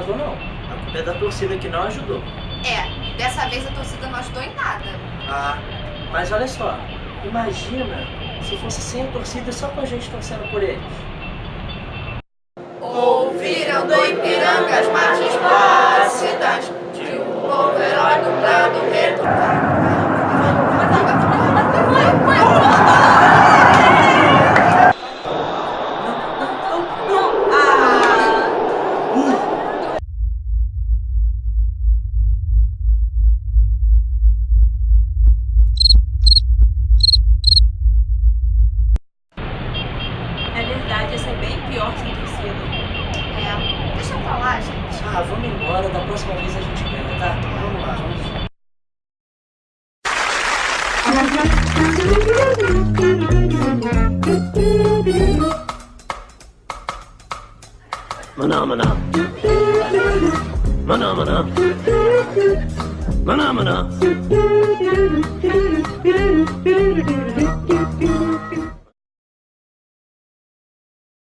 salvou, não. A culpa é da torcida que não ajudou. É, dessa vez a torcida não ajudou em nada. Ah, mas olha só. Imagina se fosse sem a torcida e só com a gente torcendo por eles. Ouviram do Ipiranga as margens plácidas de um povo herói do prado retomado. É verdade, ia ser bem pior sem torcida. É, deixa pra lá, gente. Ah, vamos embora. Da próxima vez a gente ganha, tá? Vamos lá, vamos lá. Maná, maná. Maná, maná. Maná, maná.